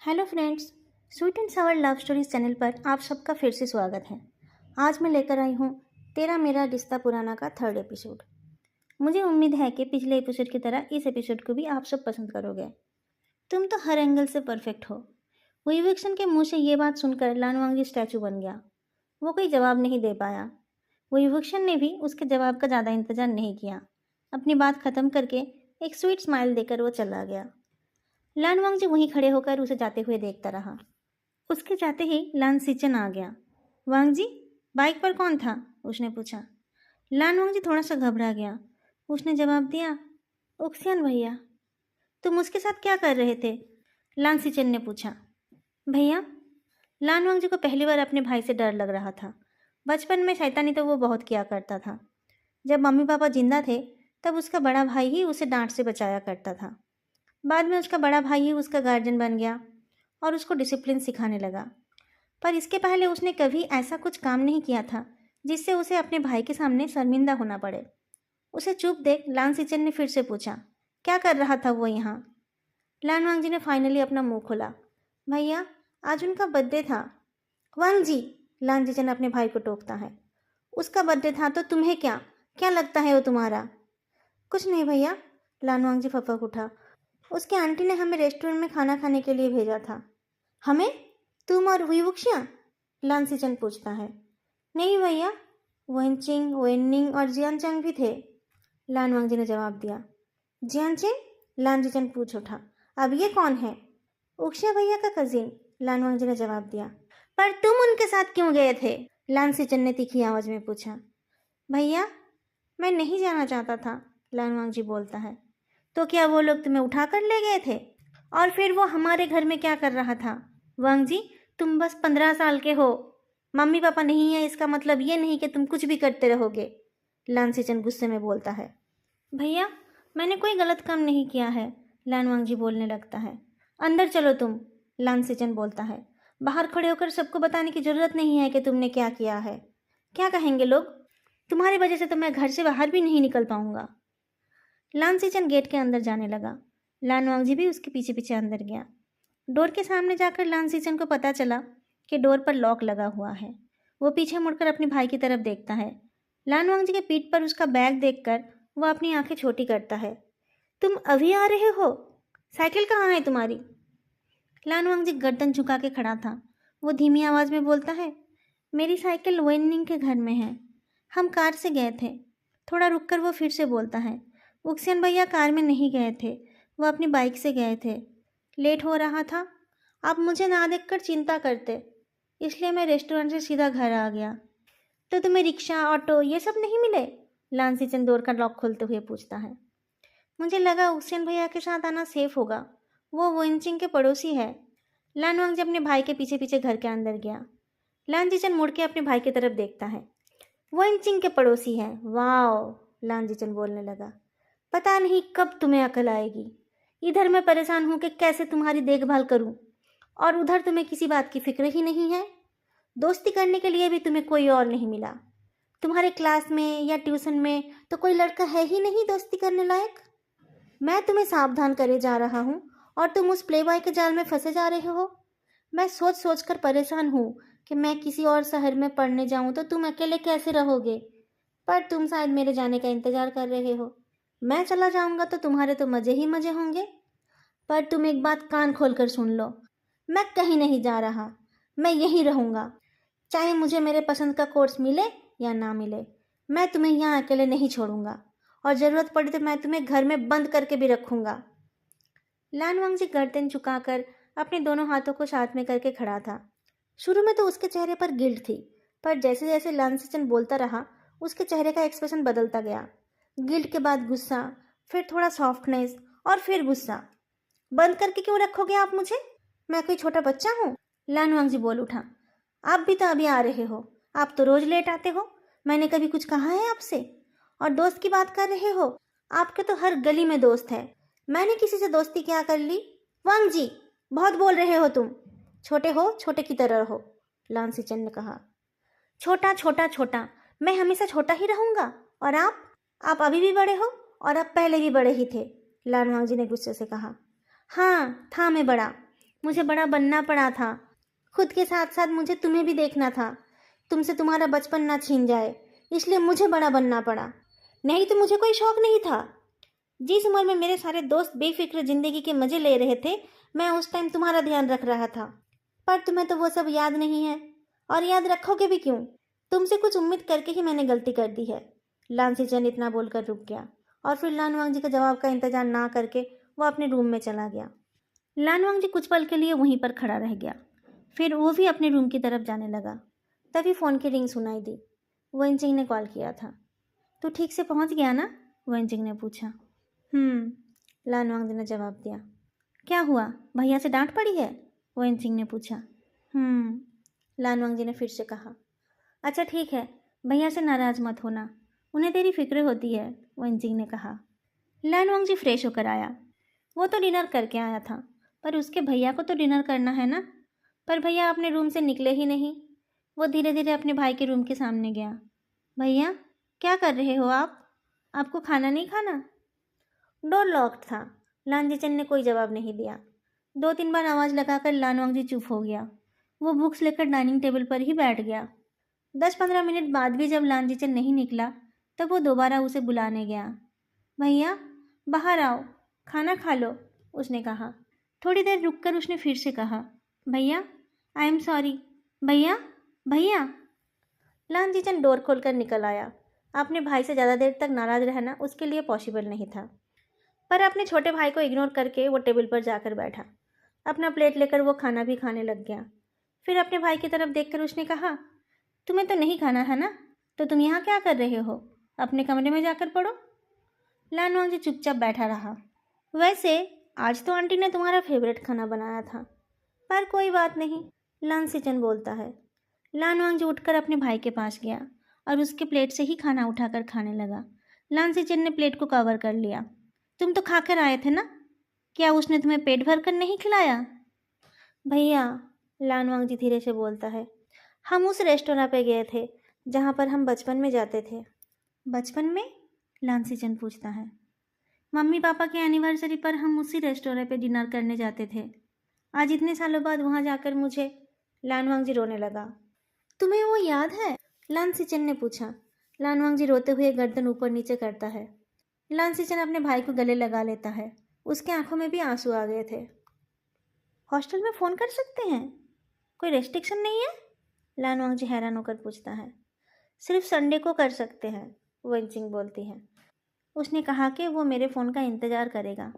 Hello friends, sweet and Sawar love stories channel पर आप सबका फिर से स्वागत है। आज मैं लेकर आई हूँ तेरा मेरा रिश्ता पुराना का 3rd एपिसोड। मुझे उम्मीद है कि पिछले एपिसोड की तरह इस एपिसोड को भी आप सब पसंद करोगे। तुम तो हर एंगल से परफेक्ट हो। वो इविक्शन के मुंह से ये बात सुनकर लानवांगी स्टैचू बन गया। वो कोई जवाब नहीं दे पाया। वो इविक्शन ने भी उसके जवाब का ज़्यादा इंतजार नहीं किया। अपनी बात ख़त्म करके एक स्वीट स्माइल देकर वो चला गया। लान वांगजी वहीं खड़े होकर उसे जाते हुए देखता रहा। उसके जाते ही लान सिचन आ गया। वांगजी, बाइक पर कौन था? उसने पूछा। लान वांगजी थोड़ा सा घबरा गया। उसने जवाब दिया, उक्सियन भैया। तुम उसके साथ क्या कर रहे थे? लान सिचन ने पूछा। भैया, लान वांगजी को पहली बार अपने भाई से डर लग रहा था। बचपन में शैतानी तो वो बहुत किया करता था। जब मम्मी पापा जिंदा थे तब उसका बड़ा भाई ही उसे डांट से बचाया करता था। बाद में उसका बड़ा भाई ही उसका गार्जियन बन गया और उसको डिसिप्लिन सिखाने लगा। पर इसके पहले उसने कभी ऐसा कुछ काम नहीं किया था जिससे उसे अपने भाई के सामने शर्मिंदा होना पड़े। उसे चुप देख लान सिचन ने फिर से पूछा, क्या कर रहा था वो यहाँ? लान वांगजी ने फाइनली अपना मुंह खोला। भैया, आज उनका बर्थडे था। वांगजी, लान सिचन अपने भाई को टोकता है। उसका बर्थडे था तो तुम्हें क्या क्या लगता है वो तुम्हारा? कुछ नहीं भैया, लान वांगजी फपक उठा। उसके आंटी ने हमें रेस्टोरेंट में खाना खाने के लिए भेजा था। हमें? तुम और हुईवुक्सिया? लान सिचन पूछता है। नहीं भैया, वेनचिंग, वेननिंग और जियानचंग भी थे, लान वांगजी ने जवाब दिया। जियानचेंग? लान सिचन पूछ उठा। अब ये कौन है? उक्सिया भैया का कजिन, लान वांगजी ने जवाब दिया। पर तुम उनके साथ क्यों गए थे? लान सिचन ने तीखी आवाज में पूछा। भैया, मैं नहीं जाना चाहता था, लान वांगजी बोलता है। तो क्या वो लोग तुम्हें उठा कर ले गए थे? और फिर वो हमारे घर में क्या कर रहा था? वांगजी, तुम बस 15 साल के हो। मम्मी पापा नहीं है इसका मतलब ये नहीं कि तुम कुछ भी करते रहोगे, लान सिचन गुस्से में बोलता है। भैया, मैंने कोई गलत काम नहीं किया है, लान वांगजी बोलने लगता है। अंदर चलो तुम, लान सिचन बोलता है। बाहर खड़े होकर सबको बताने की जरूरत नहीं है कि तुमने क्या किया है। क्या कहेंगे लोग? तुम्हारी वजह से तो मैं घर से बाहर भी नहीं निकल पाऊंगा। लान सिचन गेट के अंदर जाने लगा। लान वांगजी भी उसके पीछे पीछे अंदर गया। डोर के सामने जाकर लान सिचन को पता चला कि डोर पर लॉक लगा हुआ है। वो पीछे मुड़कर अपने भाई की तरफ देखता है। लान वांगजी के पीठ पर उसका बैग देखकर वो अपनी आंखें छोटी करता है। तुम अभी आ रहे हो? साइकिल कहाँ है तुम्हारी? लान वांगजी गर्दन झुका के खड़ा था। वो धीमी आवाज में बोलता है, मेरी साइकिल वेननिंग के घर में है। हम कार से गए थे। थोड़ा रुककर वो फिर से बोलता है, उक्सियन भैया कार में नहीं गए थे, वो अपनी बाइक से गए थे। लेट हो रहा था। आप मुझे ना देखकर चिंता करते, इसलिए मैं रेस्टोरेंट से सीधा घर आ गया। तो तुम्हें रिक्शा, ऑटो ये सब नहीं मिले? लान सिचन डोर का लॉक खोलते हुए पूछता है। मुझे लगा उक्सियन भैया के साथ आना सेफ होगा, वो वेनचिंग के पड़ोसी है। लान वांगजी अपने भाई के पीछे पीछे घर के अंदर गया। लान सिचन मुड़ के अपने भाई की तरफ देखता है। वेनचिंग के पड़ोसी है, वाह, लान सिचन बोलने लगा। पता नहीं कब तुम्हें अकल आएगी। इधर मैं परेशान हूं कि कैसे तुम्हारी देखभाल करूं, और उधर तुम्हें किसी बात की फिक्र ही नहीं है। दोस्ती करने के लिए भी तुम्हें कोई और नहीं मिला। तुम्हारे क्लास में या ट्यूशन में तो कोई लड़का है ही नहीं दोस्ती करने लायक। मैं तुम्हें सावधान करे जा रहा हूँ और तुम उस प्ले बॉय के जाल में फंसे जा रहे हो। मैं सोच सोच कर परेशान हूँ कि मैं किसी और शहर में पढ़ने जाऊँ तो तुम अकेले कैसे रहोगे। पर तुम शायद मेरे जाने का इंतजार कर रहे हो। मैं चला जाऊंगा तो तुम्हारे तो मज़े ही मज़े होंगे। पर तुम एक बात कान खोल कर सुन लो, मैं कहीं नहीं जा रहा, मैं यहीं रहूँगा। चाहे मुझे मेरे पसंद का कोर्स मिले या ना मिले, मैं तुम्हें यहाँ अकेले नहीं छोड़ूंगा, और ज़रूरत पड़ी तो मैं तुम्हें घर में बंद करके भी रखूँगा। लान वांगजी गर्दन झुकाकर अपने दोनों हाथों को साथ में करके खड़ा था। शुरू में तो उसके चेहरे पर गिल्ट थी, पर जैसे जैसे लान सिचन बोलता रहा उसके चेहरे का एक्सप्रेशन बदलता गया। गिल्ट के बाद गुस्सा, फिर थोड़ा सॉफ्टनेस और फिर गुस्सा। बंद करके क्यों रखोगे आप मुझे? मैं कोई छोटा बच्चा हूँ? लान वांगजी बोल उठा। आप भी तो अभी आ रहे हो, आप तो रोज लेट आते हो। मैंने कभी कुछ कहा है आपसे? और दोस्त की बात कर रहे हो, आपके तो हर गली में दोस्त है। मैंने किसी से दोस्ती क्या कर ली? वांगजी, बहुत बोल रहे हो तुम। छोटे हो, छोटे की तरह रहो, लान सिचन ने कहा। छोटा छोटा छोटा, मैं हमेशा छोटा ही रहूंगा। और आप अभी भी बड़े हो, और अब पहले भी बड़े ही थे, लान वांगजी ने गुस्से से कहा। हाँ था, मैं बड़ा, मुझे बड़ा बनना पड़ा था। खुद के साथ साथ मुझे तुम्हें भी देखना था, तुमसे तुम्हारा बचपन ना छीन जाए, इसलिए मुझे बड़ा बनना पड़ा। नहीं तो मुझे कोई शौक नहीं था। जिस उम्र में मेरे सारे दोस्त बेफिक्र जिंदगी के मजे ले रहे थे, मैं उस टाइम तुम्हारा ध्यान रख रहा था। पर तुम्हें तो वो सब याद नहीं है, और याद रखोगे भी क्यों? तुमसे कुछ उम्मीद करके ही मैंने गलती कर दी है। लालसीचंद इतना बोलकर रुक गया और फिर लानवांग जी के जवाब का इंतजार ना करके वो अपने रूम में चला गया। लानवांग जी कुछ पल के लिए वहीं पर खड़ा रह गया, फिर वो भी अपने रूम की तरफ जाने लगा। तभी फ़ोन की रिंग सुनाई दी। वेंचिंग ने कॉल किया था। तू ठीक से पहुंच गया ना? वेंचिंग ने पूछा। लानवांग जी ने जवाब दिया। क्या हुआ, भैया से डांट पड़ी है? वेंचिंग ने पूछा। लानवांग जी ने फिर से कहा। अच्छा ठीक है, भैया से नाराज़ मत होना, उन्हें तेरी फिक्र होती है, वेंचिंग ने कहा। लानवांग जी फ्रेश होकर आया। वो तो डिनर करके आया था, पर उसके भैया को तो डिनर करना है ना। पर भैया अपने रूम से निकले ही नहीं। वो धीरे धीरे अपने भाई के रूम के सामने गया। भैया, क्या कर रहे हो आप? आपको खाना नहीं खाना? डोर लॉक्ड था। लांजीचंद ने कोई जवाब नहीं दिया। 2-3 बार आवाज़ लगाकर लानवांग जी चुप हो गया। वो बुक्स लेकर डाइनिंग टेबल पर ही बैठ गया। 10-15 मिनट बाद भी जब लांजीचंद नहीं निकला, तब वो दोबारा उसे बुलाने गया। भैया, बाहर आओ, खाना खा लो, उसने कहा। थोड़ी देर रुककर उसने फिर से कहा, भैया, आई एम सॉरी, भैया, भैया। लांजीचंद डोर खोलकर निकल आया। अपने भाई से ज़्यादा देर तक नाराज़ रहना उसके लिए पॉसिबल नहीं था, पर अपने छोटे भाई को इग्नोर करके वो टेबल पर जाकर बैठा। अपना प्लेट लेकर वो खाना भी खाने लग गया। फिर अपने भाई की तरफ देखकर उसने कहा, तुम्हें तो नहीं खाना है ना, तो तुम यहाँ क्या कर रहे हो? अपने कमरे में जाकर पढ़ो। लानवांग जी चुपचाप बैठा रहा। वैसे आज तो आंटी ने तुम्हारा फेवरेट खाना बनाया था, पर कोई बात नहीं, लांसीचंद बोलता है। लानवांग जी उठकर अपने भाई के पास गया और उसके प्लेट से ही खाना उठाकर खाने लगा। लांसीचंद ने प्लेट को कवर कर लिया। तुम तो खाकर आए थे ना, क्या उसने तुम्हें पेट भर कर नहीं खिलाया? भैया, लानवांग जी धीरे से बोलता है, हम उस रेस्टोरेंट पे गए थे जहाँ पर हम बचपन में जाते थे। बचपन में? लांसीचंद पूछता है। मम्मी पापा के एनिवर्सरी पर हम उसी रेस्टोरेंट पे डिनर करने जाते थे। आज इतने सालों बाद वहाँ जाकर मुझे। लानवांग जी रोने लगा। तुम्हें वो याद है? लांसीचंद ने पूछा। लानवांग जी रोते हुए गर्दन ऊपर नीचे करता है। लांसीचंद अपने भाई को गले लगा लेता है। उसके आंखों में भी आंसू आ गए थे। हॉस्टल में फ़ोन कर सकते हैं? कोई रेस्ट्रिक्शन नहीं है? लानवांग जी हैरान होकर पूछता है। सिर्फ संडे को कर सकते हैं, वेंचिंग बोलती है। उसने कहा कि वो मेरे फ़ोन का इंतज़ार करेगा।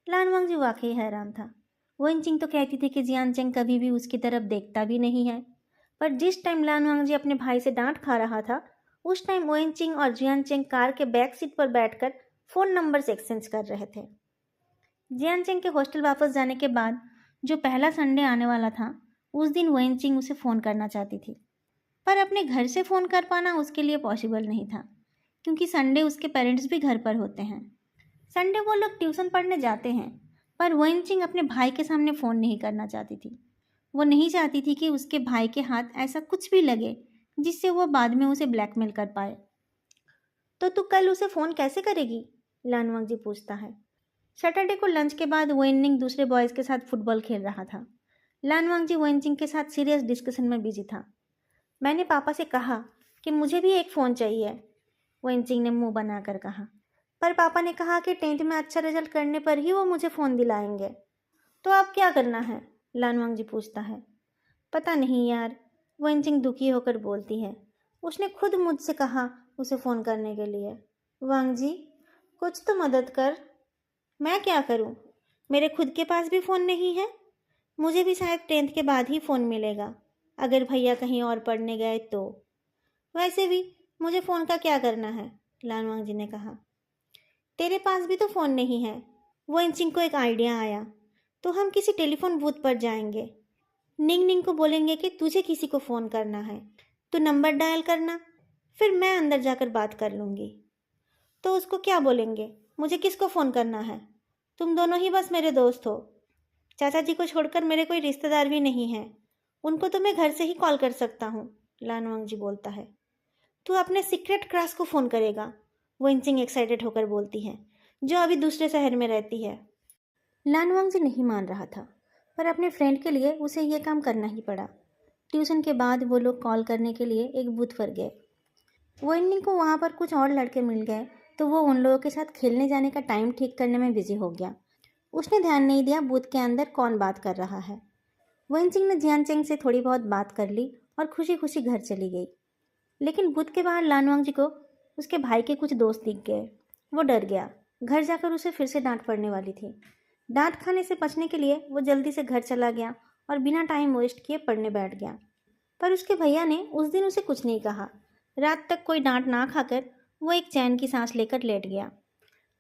लानवांग जी वाकई हैरान था। वेंचिंग तो कहती थी कि जियानचेंग कभी भी उसकी तरफ देखता भी नहीं है, पर जिस टाइम लानवांग जी अपने भाई से डांट खा रहा था, उस टाइम वेंचिंग और जियानचेंग कार के बैक सीट पर बैठकर फ़ोन नंबर्स एक्सचेंज कर रहे थे। जियानचेंग के हॉस्टल वापस जाने के बाद जो पहला संडे आने वाला था, उस दिन वेंचिंग उसे फ़ोन करना चाहती थी, पर अपने घर से फ़ोन कर पाना उसके लिए पॉसिबल नहीं था, क्योंकि संडे उसके पेरेंट्स भी घर पर होते हैं। संडे वो लोग ट्यूशन पढ़ने जाते हैं, पर वेंचिंग अपने भाई के सामने फ़ोन नहीं करना चाहती थी। वो नहीं चाहती थी कि उसके भाई के हाथ ऐसा कुछ भी लगे जिससे वो बाद में उसे ब्लैकमेल कर पाए। तो तू कल उसे फ़ोन कैसे करेगी? लानवांग जी पूछता है। सैटरडे को लंच के बाद वेननिंग दूसरे बॉयज़ के साथ फुटबॉल खेल रहा था। लानवांग जी वेंचिंग के साथ सीरियस डिस्कशन में बिजी था। मैंने पापा से कहा कि मुझे भी एक फ़ोन चाहिए, वेंचिंग ने मुंह बनाकर कहा। पर पापा ने कहा कि 10th में अच्छा रिजल्ट करने पर ही वो मुझे फ़ोन दिलाएंगे। तो अब क्या करना है? लानवांग जी पूछता है। पता नहीं यार, वेंचिंग दुखी होकर बोलती है। उसने खुद मुझसे कहा उसे फ़ोन करने के लिए। वांग जी, कुछ तो मदद कर। मैं क्या करूं? मेरे खुद के पास भी फ़ोन नहीं है। मुझे भी शायद 10th के बाद ही फ़ोन मिलेगा, अगर भैया कहीं और पढ़ने गए तो। वैसे भी मुझे फ़ोन का क्या करना है? लानवांग जी ने कहा। तेरे पास भी तो फ़ोन नहीं है। वो इंचिंग को एक आइडिया आया। तो हम किसी टेलीफोन बूथ पर जाएंगे। निंग निंग को बोलेंगे कि तुझे किसी को फ़ोन करना है, तो नंबर डायल करना, फिर मैं अंदर जाकर बात कर लूँगी। तो उसको क्या बोलेंगे? मुझे किसको फ़ोन करना है? तुम दोनों ही बस मेरे दोस्त हो। चाचा जी को छोड़कर मेरे कोई रिश्तेदार भी नहीं है। उनको तो मैं घर से ही कॉल कर सकता हूँ, लानवांग जी बोलता है। तू अपने सीक्रेट क्रश को फ़ोन करेगा, वो इंचिंग एक्साइटेड होकर बोलती है, जो अभी दूसरे शहर में रहती है। लानवांग जी नहीं मान रहा था। पर अपने फ्रेंड के लिए उसे ये काम करना ही पड़ा। ट्यूशन के बाद वो लोग कॉल करने के लिए एक बूथ पर गए। वेन्निंग को वहाँ पर कुछ और लड़के मिल गए तो वो उन लोगों के साथ खेलने जाने का टाइम ठीक करने में बिजी हो गया। उसने ध्यान नहीं दिया बूथ के अंदर कौन बात कर रहा है। वेनचिंग ने जियानचेंग से थोड़ी बहुत बात कर ली और खुशी खुशी घर चली गई। लेकिन बूथ के बाहर लानवांग जी को उसके भाई के कुछ दोस्त दिख गए। वो डर गया। घर जाकर उसे फिर से डांट पड़ने वाली थी। डांट खाने से बचने के लिए वो जल्दी से घर चला गया और बिना टाइम वेस्ट किए पढ़ने बैठ गया। पर उसके भैया ने उस दिन उसे कुछ नहीं कहा। रात तक कोई डांट ना खाकर वो एक चैन की सांस लेकर लेट गया।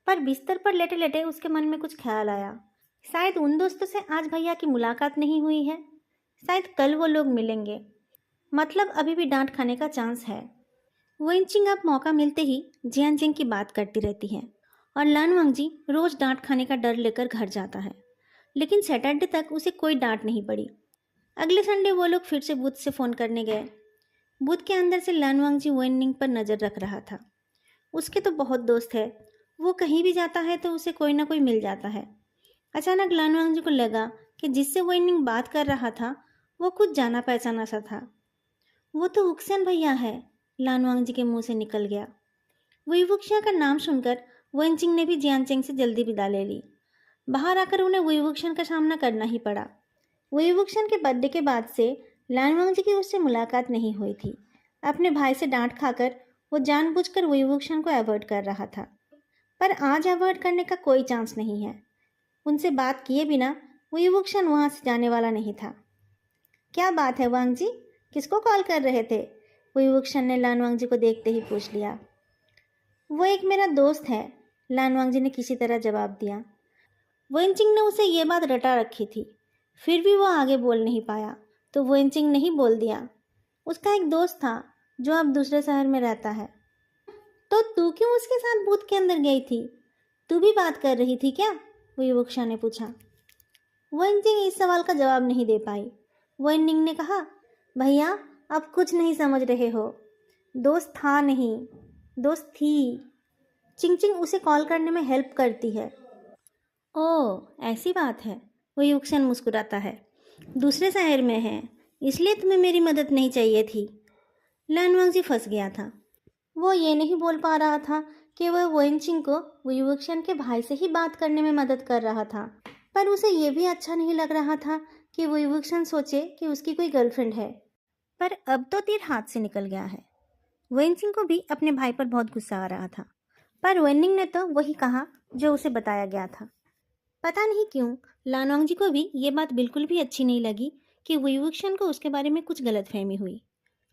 पर बिस्तर पर लेटे लेटे उसके मन में कुछ ख्याल आया। शायद उन दोस्तों से आज भैया की मुलाकात नहीं हुई है। शायद कल वो लोग मिलेंगे। मतलब अभी भी डांट खाने का चांस है। वेनचिंग अब मौका मिलते ही जियानचिंग की बात करती रहती है और लानवांग जी रोज डांट खाने का डर लेकर घर जाता है। लेकिन सैटरडे तक उसे कोई डांट नहीं पड़ी। अगले संडे वो लोग फिर से बूथ से फ़ोन करने गए। बूथ के अंदर से लानवांग जी वेनिंग पर नज़र रख रहा था। उसके तो बहुत दोस्त है। वो कहीं भी जाता है तो उसे कोई ना कोई मिल जाता है। अचानक लानवांग जी को लगा कि जिससे वेनिंग बात कर रहा था वो कुछ जाना पहचाना सा था। वो तो उक्सन भैया है, लानवांग जी के मुंह से निकल गया। वुईवुक्शिया का नाम सुनकर वेनचिंग ने भी जियानचेंग से जल्दी विदा ले ली। बाहर आकर उन्हें वुईवुक्शन का सामना करना ही पड़ा। वुईवुक्शन के बर्थडे के बाद से लानवांग जी की उससे मुलाकात नहीं हुई थी। अपने भाई से डांट खाकर वो जानबूझकर वुईवुक्शन को अवॉइड कर रहा था। पर आज अवॉइड करने का कोई चांस नहीं है। उनसे बात किए बिना वुईवुक्शन वहाँ से जाने वाला नहीं था। क्या बात है वांग जी, किसको कॉल कर रहे थे? वुईवुक्शन ने लानवांग जी को देखते ही पूछ लिया। वो एक मेरा दोस्त है, लानवांग जी ने किसी तरह जवाब दिया। वेनचिंग ने उसे ये बात रटा रखी थी। फिर भी वो आगे बोल नहीं पाया तो वेनचिंग ने ही बोल दिया। उसका एक दोस्त था जो अब दूसरे शहर में रहता है। तो तू क्यों उसके साथ बूथ के अंदर गई थी? तू भी बात कर रही थी क्या? वुईवुक्शा ने पूछा। वेनचिंग इस सवाल का जवाब नहीं दे पाई। वेननिंग ने कहा, भैया आप कुछ नहीं समझ रहे हो। दोस्त था नहीं, दोस्त थी। चिंगचिंग उसे कॉल करने में हेल्प करती है। ओह ऐसी बात है। वुईवुक्शन मुस्कुराता है। दूसरे शहर में है इसलिए तुम्हें मेरी मदद नहीं चाहिए थी। लानवांग जी फंस गया था। वो ये नहीं बोल पा रहा था कि वह वेनचिंग को वुईवुक्शन के भाई से ही बात करने में मदद कर रहा था। पर उसे ये भी अच्छा नहीं लग रहा था कि वुईवुक्शन सोचे कि उसकी कोई गर्लफ्रेंड है। पर अब तो तीर हाथ से निकल गया है। वेनचिंग को भी अपने भाई पर बहुत गुस्सा आ रहा था। पर वेनिंग ने तो वही कहा जो उसे बताया गया था। पता नहीं क्यों लानवांग जी को भी ये बात बिल्कुल भी अच्छी नहीं लगी कि वुईवुक्शन को उसके बारे में कुछ गलतफहमी हुई।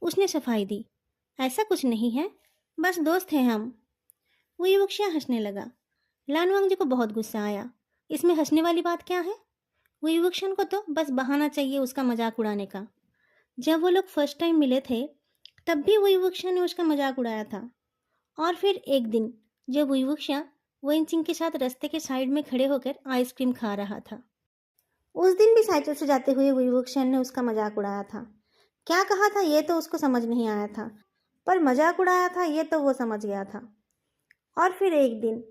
उसने सफाई दी, ऐसा कुछ नहीं है, बस दोस्त हैं हम। वुईवुक्शिया हंसने लगा। लानवांग जी को बहुत गुस्सा आया। इसमें हंसने वाली बात क्या है? वुईवुक्शन को तो बस बहाना चाहिए उसका मजाक उड़ाने का। जब वो लोग फर्स्ट टाइम मिले थे तब भी वुईवुक्शिया ने उसका मजाक उड़ाया था। और फिर एक दिन जब वुईवुक्शिया वेनचिंग के साथ रास्ते के साइड में खड़े होकर आइसक्रीम खा रहा था, उस दिन भी साइकिल से जाते हुए वुईवुक्शिया ने उसका मजाक उड़ाया था। क्या कहा था ये तो उसको समझ नहीं आया था, पर मजाक उड़ाया था ये तो वो समझ गया था। और फिर एक दिन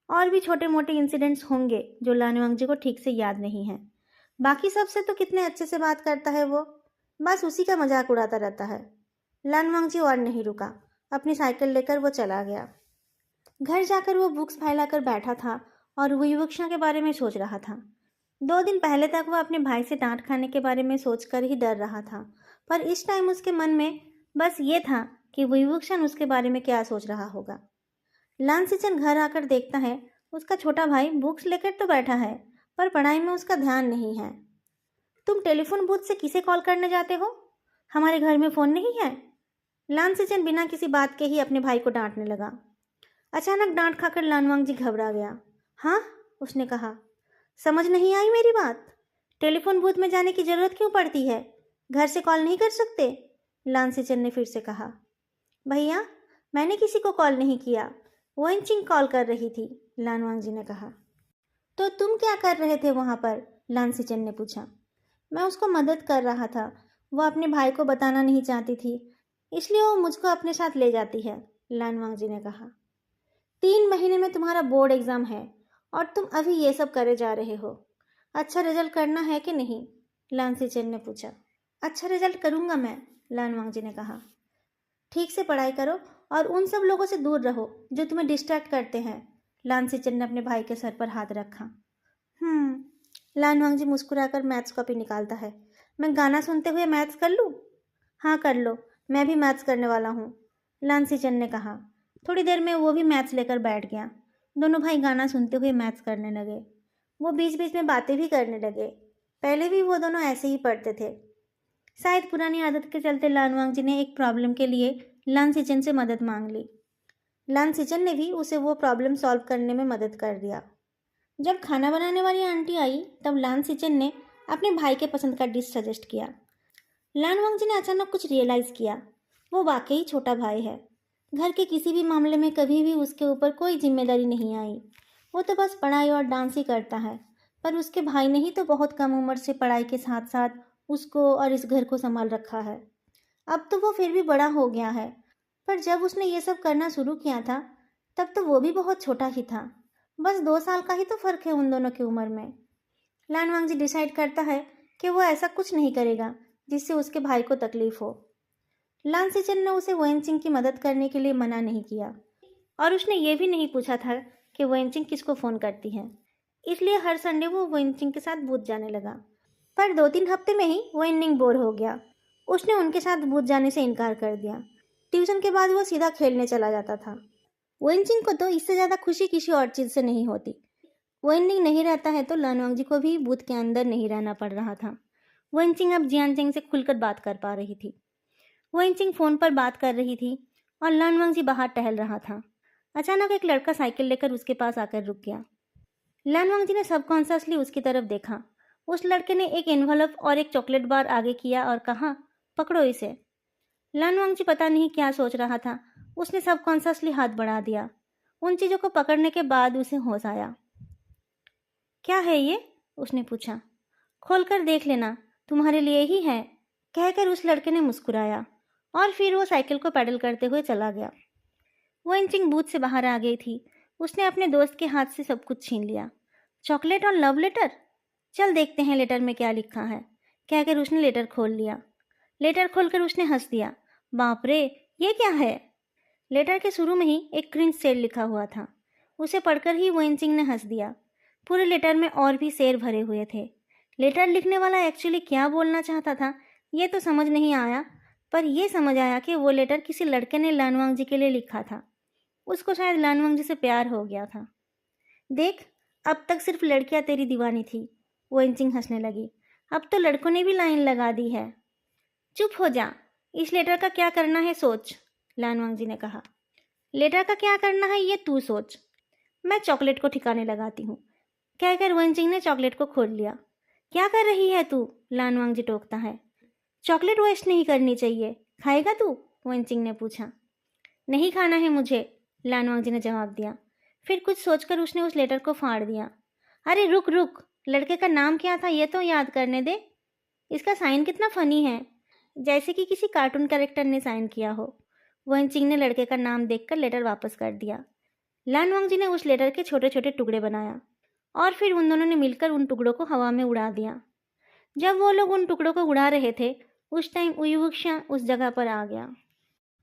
और भी छोटे मोटे इंसिडेंट्स होंगे जो लानवांग जी को ठीक से याद नहीं है। बाकी सबसे तो कितने अच्छे से बात करता है वो, बस उसी का मजाक उड़ाता रहता है। लानवांग जी और नहीं रुका, अपनी साइकिल लेकर वो चला गया। घर जाकर वो बुक्स फैलाकर बैठा था और वुईवुक्शिया के बारे में सोच रहा था। 2 दिन पहले तक वह अपने भाई से डांट खाने के बारे में सोचकर ही डर रहा था, पर इस टाइम उसके मन में बस ये था कि वुईवुक्शन उसके बारे में क्या सोच रहा होगा। लानसिचन घर आकर देखता है उसका छोटा भाई बुक्स लेकर तो बैठा है पर पढ़ाई में उसका ध्यान नहीं है। तुम टेलीफोन बूथ से किसे कॉल करने जाते हो? हमारे घर में फ़ोन नहीं है। लानसिचन बिना किसी बात के ही अपने भाई को डांटने लगा। अचानक डांट खाकर लानवांग जी घबरा गया। हाँ, उसने कहा, समझ नहीं आई मेरी बात? टेलीफोन बूथ में जाने की ज़रूरत क्यों पड़ती है? घर से कॉल नहीं कर सकते? लानसिचन ने फिर से कहा। भैया मैंने किसी को कॉल नहीं किया, वेनचिंग कॉल कर रही थी, लानवांग जी ने कहा। तो तुम क्या कर रहे थे वहाँ पर? लानसिचन ने पूछा। मैं उसको मदद कर रहा था, वो अपने भाई को बताना नहीं चाहती थी इसलिए वो मुझको अपने साथ ले जाती है, लानवांग जी ने कहा। 3 महीने में तुम्हारा बोर्ड एग्ज़ाम है और तुम अभी ये सब करे जा रहे हो। अच्छा रिजल्ट करना है कि नहीं? लान सिचन ने पूछा। अच्छा रिजल्ट करूँगा मैं, लान वांगजी ने कहा। ठीक से पढ़ाई करो और उन सब लोगों से दूर रहो जो तुम्हें डिस्ट्रैक्ट करते हैं। लान सिचन ने अपने भाई के सर पर हाथ रखा। लान वांगजी मुस्कुराकर मैथ्स कॉपी निकालता है। मैं गाना सुनते हुए मैथ्स कर लूँ? हाँ कर लो, मैं भी मैथ्स करने वाला हूँ, लान सिचन ने कहा। थोड़ी देर में वो भी मैथ्स लेकर बैठ गया। दोनों भाई गाना सुनते हुए मैथ्स करने लगे। वो बीच बीच में बातें भी करने लगे। पहले भी वो दोनों ऐसे ही पढ़ते थे। शायद पुरानी आदत के चलते लान वांगजी ने एक प्रॉब्लम के लिए लान सिचन से मदद मांग ली। लान सिचन ने भी उसे वो प्रॉब्लम सॉल्व करने में मदद कर दिया। जब खाना बनाने वाली आंटी आई तब लान सिचन ने अपने भाई के पसंद का डिश सजेस्ट किया। लान वांगजी ने अचानक कुछ रियलाइज़ किया। वो वाकई छोटा भाई है। घर के किसी भी मामले में कभी भी उसके ऊपर कोई जिम्मेदारी नहीं आई। वो तो बस पढ़ाई और डांस ही करता है। पर उसके भाई ने ही तो बहुत कम उम्र से पढ़ाई के साथ साथ उसको और इस घर को संभाल रखा है। अब तो वो फिर भी बड़ा हो गया है, पर जब उसने ये सब करना शुरू किया था तब तो वो भी बहुत छोटा ही था। बस 2 साल का ही तो फ़र्क है उन दोनों की उम्र में। लान वांगजी डिसाइड करता है कि वो ऐसा कुछ नहीं करेगा जिससे उसके भाई को तकलीफ हो। लान सिचन ने उसे वेनचिंग की मदद करने के लिए मना नहीं किया और उसने ये भी नहीं पूछा था कि वेनचिंग किसको फ़ोन करती है। इसलिए हर संडे वो वेनचिंग के साथ बूथ जाने लगा। पर 2-3 हफ्ते में ही वेनिंग बोर हो गया। उसने उनके साथ बूथ जाने से इनकार कर दिया। ट्यूशन के बाद वो सीधा खेलने चला जाता था। वेनचिंग को तो इससे ज़्यादा खुशी किसी और चीज़ से नहीं होती। वेनिंग नहीं रहता है तो लान वांगजी को भी बूथ के अंदर नहीं रहना पड़ रहा था। वेनचिंग अब जियानचेंग से खुलकर बात कर पा रही थी। वेनचिंग फ़ोन पर बात कर रही थी और लान वांगजी बाहर टहल रहा था। अचानक एक लड़का साइकिल लेकर उसके पास आकर रुक गया। लान वांगजी ने सबकॉन्शियसली उसकी तरफ देखा। उस लड़के ने एक एनवलप और एक चॉकलेट बार आगे किया और कहा, पकड़ो इसे। लान वांगजी पता नहीं क्या सोच रहा था। उसने सबकॉन्शियसली हाथ बढ़ा दिया। उन चीज़ों को पकड़ने के बाद उसे होश आया। क्या है ये? उसने पूछा। खोलकर देख लेना, तुम्हारे लिए ही है, कहकर उस लड़के ने मुस्कुराया और फिर वो साइकिल को पैडल करते हुए चला गया। वेनचिंग बूथ से बाहर आ गई थी। उसने अपने दोस्त के हाथ से सब कुछ छीन लिया। चॉकलेट और लव लेटर? चल देखते हैं लेटर में क्या लिखा है, कहकर उसने लेटर खोल लिया। लेटर खोलकर उसने हंस दिया। बाप रे, ये क्या है? लेटर के शुरू में ही एक क्रिंज शेर लिखा हुआ था। उसे पढ़कर ही वेनचिंग ने हंस दिया। पूरे लेटर में और भी शेर भरे हुए थे। लेटर लिखने वाला एक्चुअली क्या बोलना चाहता था ये तो समझ नहीं आया, पर यह समझ आया कि वो लेटर किसी लड़के ने लान वांगजी के लिए लिखा था। उसको शायद लान वांगजी से प्यार हो गया था। देख, अब तक सिर्फ लड़कियां तेरी दीवानी थी, वेनचिंग हंसने लगी। अब तो लड़कों ने भी लाइन लगा दी है। चुप हो जा, इस लेटर का क्या करना है सोच, लान वांगजी ने कहा। लेटर का क्या करना है ये तू सोच, मैं चॉकलेट को ठिकाने लगाती हूँ, कहकर वेनचिंग ने चॉकलेट को खोल लिया। क्या कर रही है तू? लान वांगजी टोकता है। चॉकलेट वेस्ट नहीं करनी चाहिए, खाएगा तू? वेनचिंग ने पूछा। नहीं खाना है मुझे, लान वांगजी ने जवाब दिया। फिर कुछ सोचकर उसने उस लेटर को फाड़ दिया। अरे रुक रुक, लड़के का नाम क्या था ये तो याद करने दे। इसका साइन कितना फनी है, जैसे कि किसी कार्टून कैरेक्टर ने साइन किया हो। वेनचिंग ने लड़के का नाम देखकर लेटर वापस कर दिया। लान वांगजी ने उस लेटर के छोटे छोटे टुकड़े बनाया और फिर उन दोनों ने मिलकर उन टुकड़ों को हवा में उड़ा दिया। जब वो लोग उन टुकड़ों को उड़ा रहे थे उस टाइम उयुवुक्शा उस जगह पर आ गया।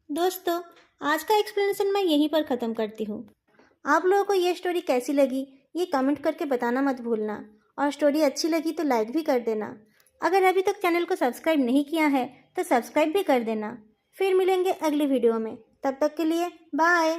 दोस्तों, आज का एक्सप्लेनेशन मैं यहीं पर ख़त्म करती हूँ। आप लोगों को ये स्टोरी कैसी लगी ये कमेंट करके बताना मत भूलना, और स्टोरी अच्छी लगी तो लाइक भी कर देना। अगर अभी तक चैनल को सब्सक्राइब नहीं किया है तो सब्सक्राइब भी कर देना। फिर मिलेंगे अगली वीडियो में, तब तक के लिए बाय।